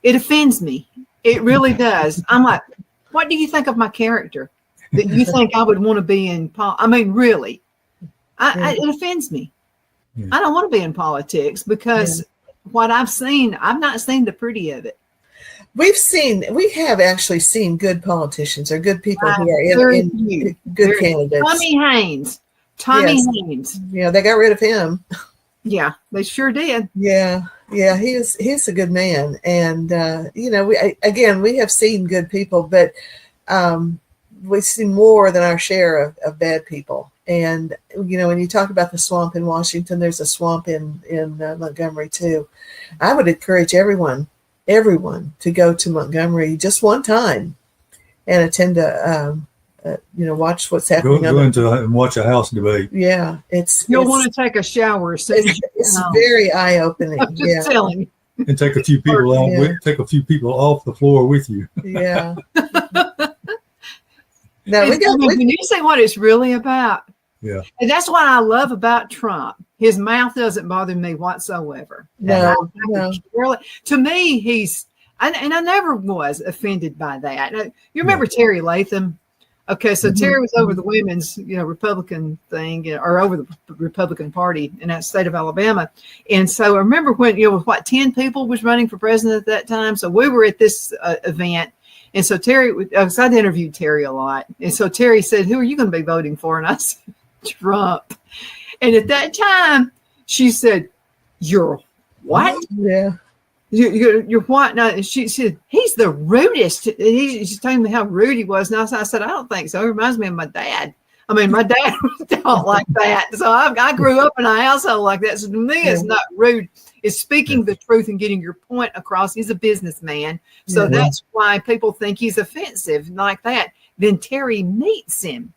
It offends me. It really does. I'm like, what do you think of my character that you think I would want to be in? I mean, really, it offends me. Yeah. I don't want to be in politics because what I've seen, I've not seen the pretty of it. We have actually seen good politicians or good people who are in good candidates. Tommy Haynes. Yeah, they got rid of him. Yeah, they sure did. Yeah, he's a good man, and we have seen good people, but we've seen more than our share of bad people. And when you talk about the swamp in Washington, there's a swamp in Montgomery too. I would encourage everyone to go to Montgomery just one time and attend watch what's happening. Go into and watch a House debate. Yeah, you'll want to take a shower. It's very eye opening. I'm just telling you. And take a few people out. Take a few people off the floor with you. Yeah. When you say what it's really about. Yeah. And that's what I love about Trump. His mouth doesn't bother me whatsoever. No. To me, he's and I never was offended by that. You remember Terry Latham? Okay, so Terry was over the women's, Republican thing, or over the Republican Party in that state of Alabama. And so I remember when, 10 people was running for president at that time. So we were at this event. And so Terry, because I'd interviewed Terry a lot. And so Terry said, "Who are you going to be voting for?" And I said, "Trump." And at that time, she said, "You're what?" Yeah. You're what? No, she said, "He's the rudest." She's telling me how rude he was. And I said, "I don't think so. It reminds me of my dad." I mean, my dad don't like that. So I grew up in a household like that. So to me, it's not rude. It's speaking the truth and getting your point across. He's a businessman. So that's why people think he's offensive like that. Then Terry meets him.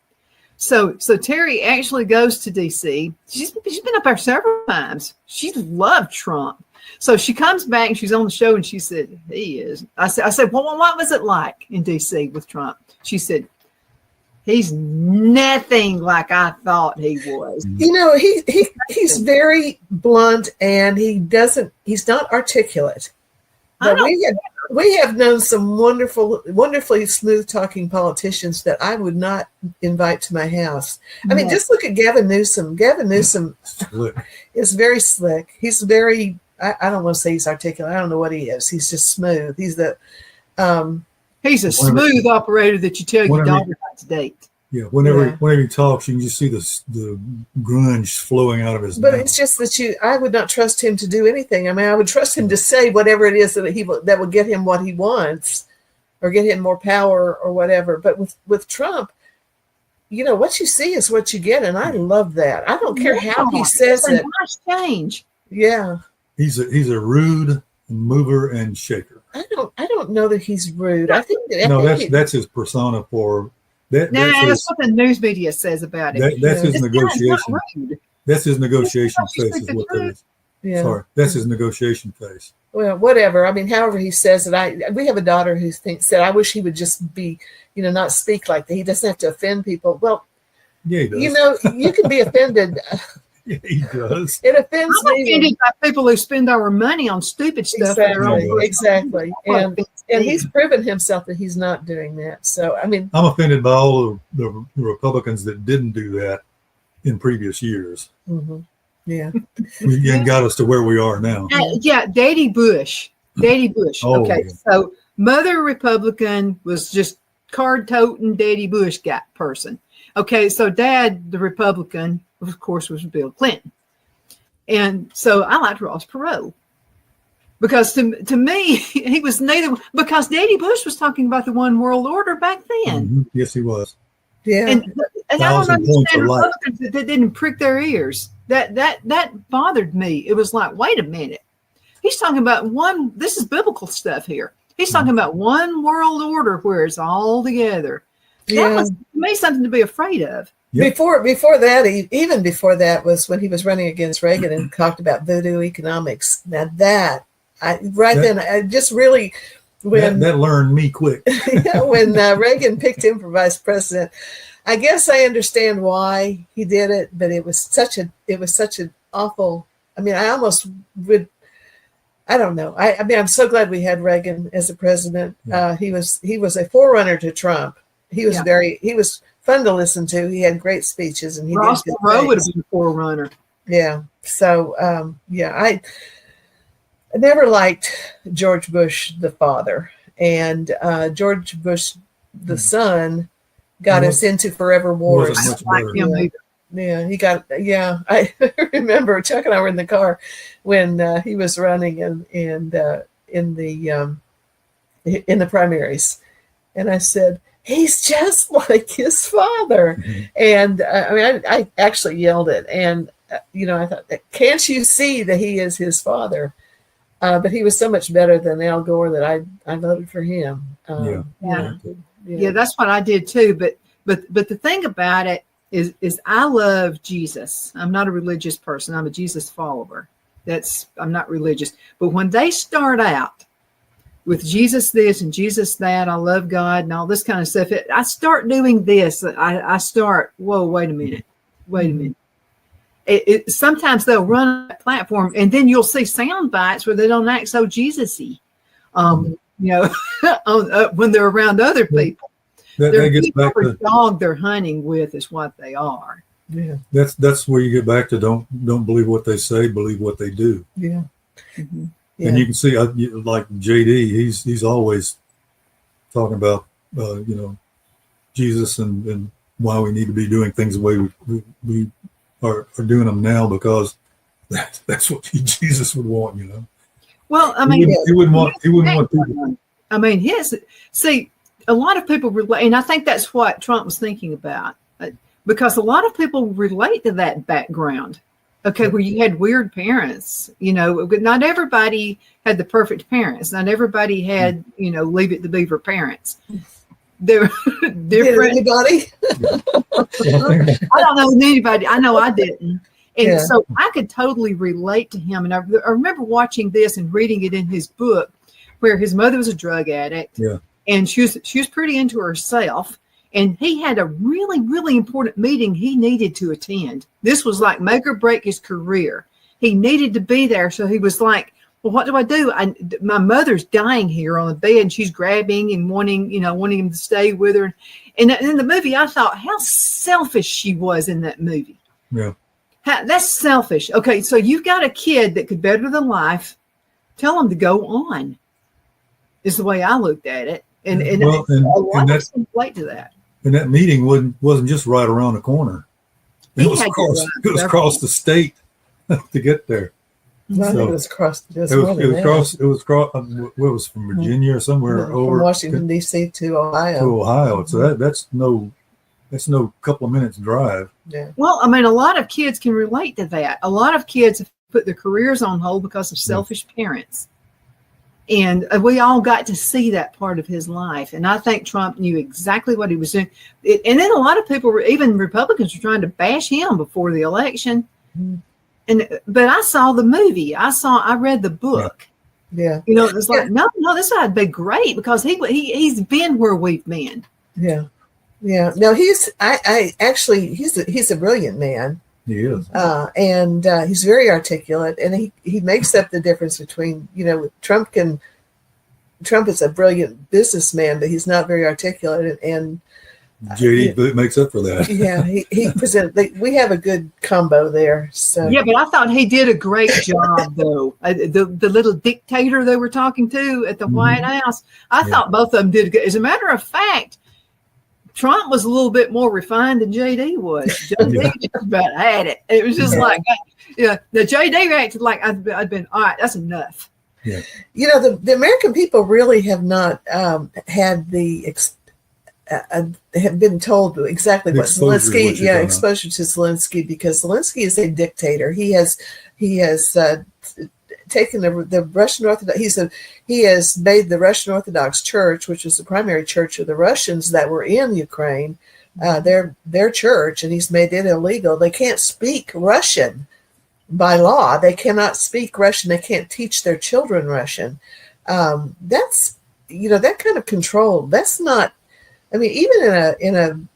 So Terry actually goes to D.C. She's been up there several times. She loved Trump. So she comes back and she's on the show and she said, "He is." I said, "Well, what was it like in D.C. with Trump?" She said, "He's nothing like I thought he was." He's very blunt and he's not articulate. But we have known some wonderfully smooth talking politicians that I would not invite to my house. I mean, just look at Gavin Newsom. Gavin Newsom is very slick. He's very, I don't want to say he's articulate. I don't know what he is. He's just smooth. He's a smooth operator that you tell your daughter not to date. Yeah, whenever he talks, you can just see the grunge flowing out of his mouth. But it's just that I would not trust him to do anything. I mean, I would trust him to say whatever it is that will get him what he wants, or get him more power or whatever. But with Trump, what you see is what you get, and I love that. I don't care how he says it. Nice change. Yeah, he's a rude mover and shaker. I don't know that he's rude. I think that's his persona for. That's what the news media says about it. That's his negotiation. That's his negotiation phase is what that is. Yeah. Sorry, that's his negotiation phase. Well, whatever. I mean, however he says it, we have a daughter who thinks that I wish he would just be, not speak like that. He doesn't have to offend people. Well, yeah, he does. You can be offended. Yeah, he does. It offends I'm me. offended by people who spend our money on stupid stuff. Exactly. And he's proven himself that he's not doing that. So, I mean, I'm offended by all the Republicans that didn't do that in previous years. Mm-hmm. Yeah. And got us to where we are now. Yeah, Daddy Bush. Oh, okay, yeah. So mother Republican was just card-toting Daddy Bush person. Okay, so Dad, the Republican, of course, was Bill Clinton. And so I liked Ross Perot. Because to me, he was neither, because Daddy Bush was talking about the one world order back then. Mm-hmm. Yes, he was. Yeah. And I don't understand Republicans that didn't prick their ears. That bothered me. It was like, wait a minute. He's talking about this is biblical stuff here. He's talking about one world order where it's all together. That was, to me, something to be afraid of. Yep. Before that, even before that was when he was running against Reagan and talked about voodoo economics. Now then, I just really, when that learned me quick. when Reagan picked him for vice president, I guess I understand why he did it, but it was such an awful. I mean, I almost would. I don't know. I mean, I'm so glad we had Reagan as a president. Yeah. He was a forerunner to Trump. He was he was fun to listen to. He had great speeches, and Ross Perot would have been a forerunner. Yeah. So I never liked George Bush the father, and George Bush the son got us into forever wars. Yeah, he got. Yeah, I remember Chuck and I were in the car when he was running in the primaries, and I said, he's just like his father. Mm-hmm. And I mean, I actually yelled it, and I thought, can't you see that he is his father? But he was so much better than Al Gore that I voted for him. Yeah, that's what I did too. But the thing about it is I love Jesus. I'm not a religious person. I'm a Jesus follower. I'm not religious. But when they start out with Jesus this and Jesus that, I love God and all this kind of stuff, I start doing this. I start, whoa, wait a minute. Sometimes they'll run a platform and then you'll see sound bites where they don't act so Jesus-y, when they're around other people. That gets back to the dog they're hunting with is what they are. Yeah, that's where you get back to don't believe what they say, believe what they do. Yeah, mm-hmm. Yeah. And you can see like JD, he's always talking about Jesus and why we need to be doing things the way we are doing them now, because that's what Jesus would want, Well, I mean, he wouldn't want people. I mean, a lot of people relate, and I think that's what Trump was thinking about, because a lot of people relate to that background. Okay, where you had weird parents, not everybody had the perfect parents. Not everybody had, Leave It to Beaver parents. They're different. Anybody? I don't know anybody. I know I didn't. And so I could totally relate to him. And I remember watching this and reading it in his book, where his mother was a drug addict. Yeah. And she was pretty into herself. And he had a really, really important meeting he needed to attend. This was like make or break his career. He needed to be there. So he was like, well, what do I do? My mother's dying here on the bed, and she's grabbing and wanting him to stay with her. And in the movie, I thought how selfish she was in that movie. Yeah. That's selfish. Okay, so you've got a kid that could better their life. Tell him to go on, is the way I looked at it. And a lot of people relate to that. And that meeting wasn't just right around the corner. It was across the state to get there. No, so it was across. It was from Virginia or somewhere over from Washington D.C. to Ohio. So that's no couple of minutes drive. Yeah. Well, I mean, a lot of kids can relate to that. A lot of kids have put their careers on hold because of selfish parents. And we all got to see that part of his life. And I think Trump knew exactly what he was doing. And then a lot of people, even Republicans, were trying to bash him before the election. But I saw the movie. I read the book. Yeah. It's like, no, this would be great because he's been where we've been. Yeah. Yeah. No, he's a brilliant man. He is. And he's very articulate, and he makes up the difference between, Trump is a brilliant businessman, but he's not very articulate, and JD makes up for that. Yeah, he we have a good combo there. So yeah, but I thought he did a great job though. The little dictator they were talking to at the White House, I thought both of them did good. As a matter of fact, Trump was a little bit more refined than JD was. JD just about had it. It was just like, the JD acted like I'd been, all right, that's enough. Yeah. The American people really have not had have been told exactly what Zelensky, exposure to Zelensky, because Zelensky is a dictator. He has taken the Russian Orthodox. He has made the Russian Orthodox Church, which is the primary church of the Russians that were in Ukraine, their church, and he's made it illegal. They can't speak Russian by law. They cannot speak Russian. They can't teach their children Russian. That's that kind of control. That's not. I mean, even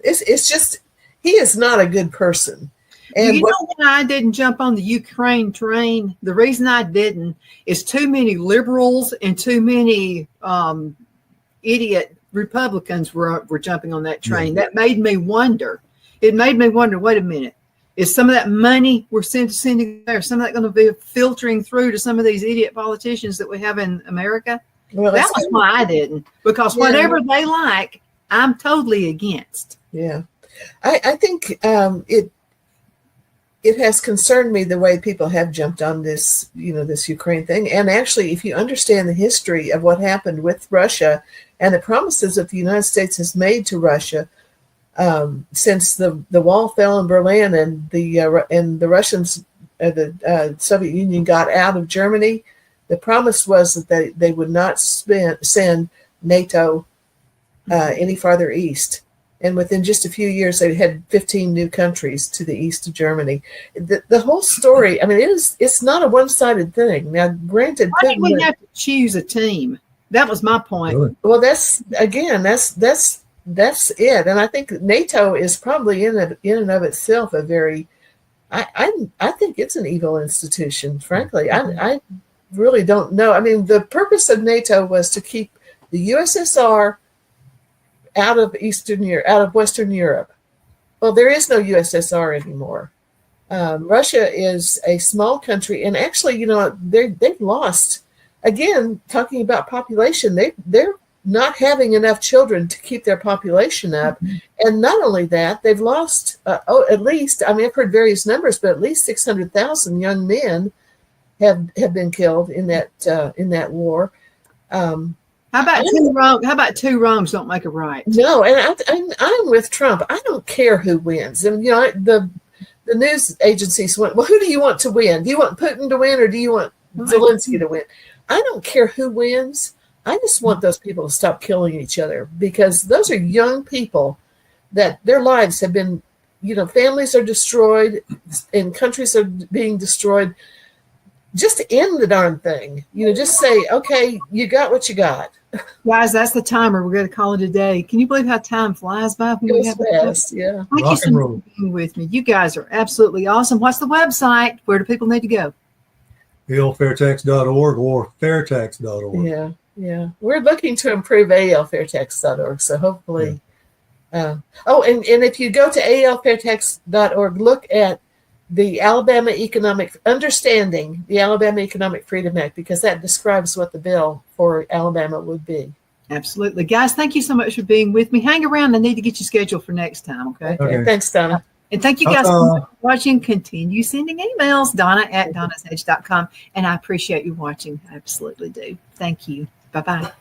it's just, he is not a good person. And why I didn't jump on the Ukraine train? The reason I didn't is too many liberals and too many idiot Republicans were jumping on that train. Yeah. That made me wonder. It made me wonder, wait a minute, is some of that money we're sending there, some of that going to be filtering through to some of these idiot politicians that we have in America? Well, that was why I didn't, because whatever they like, I'm totally against. Yeah. I think it has concerned me the way people have jumped on this, this Ukraine thing. And actually, if you understand the history of what happened with Russia and the promises that the United States has made to Russia since the wall fell in Berlin and the Russians, the Soviet Union got out of Germany, the promise was that they would not send NATO any farther east. And within just a few years, they had 15 new countries to the east of Germany. The whole story, I mean, it's not a one-sided thing. Now, granted, why did we have to choose a team? That was my point. Really? Well, that's it. And I think NATO is probably in and of itself a very, I think it's an evil institution, frankly. I really don't know. I mean, the purpose of NATO was to keep the USSR out of Western Europe. Well, there is no USSR anymore. Russia is a small country, and actually, they've lost. Again, talking about population, they're not having enough children to keep their population up, and not only that, they've lost. At least, I mean, I've heard various numbers, but at least 600,000 young men have been killed in that war. How about two wrongs? How about two wrongs don't make a right? No, and I'm with Trump. I don't care who wins. And the news agencies went, well, who do you want to win? Do you want Putin to win, or do you want Zelensky to win? I don't care who wins. I just want those people to stop killing each other, because those are young people that their lives have been, families are destroyed and countries are being destroyed. Just end the darn thing. Just say, okay, you got what you got. Guys, that's the timer. We're going to call it a day. Can you believe how time flies by when we have fast? Yeah. Thank you so much for being with me. You guys are absolutely awesome. What's the website? Where do people need to go? alfairtax.org or fairtax.org. Yeah. Yeah. We're looking to improve alfairtax.org. So hopefully. And if you go to alfairtax.org, look at the Alabama Economic Freedom Act, because that describes what the bill for Alabama would be. Absolutely. Guys, thank you so much for being with me. Hang around. I need to get you scheduled for next time. Okay. Thanks, Donna. And thank you guys so much for watching. Continue sending emails, Donna@donnasedge.com. And I appreciate you watching. I absolutely do. Thank you. Bye-bye.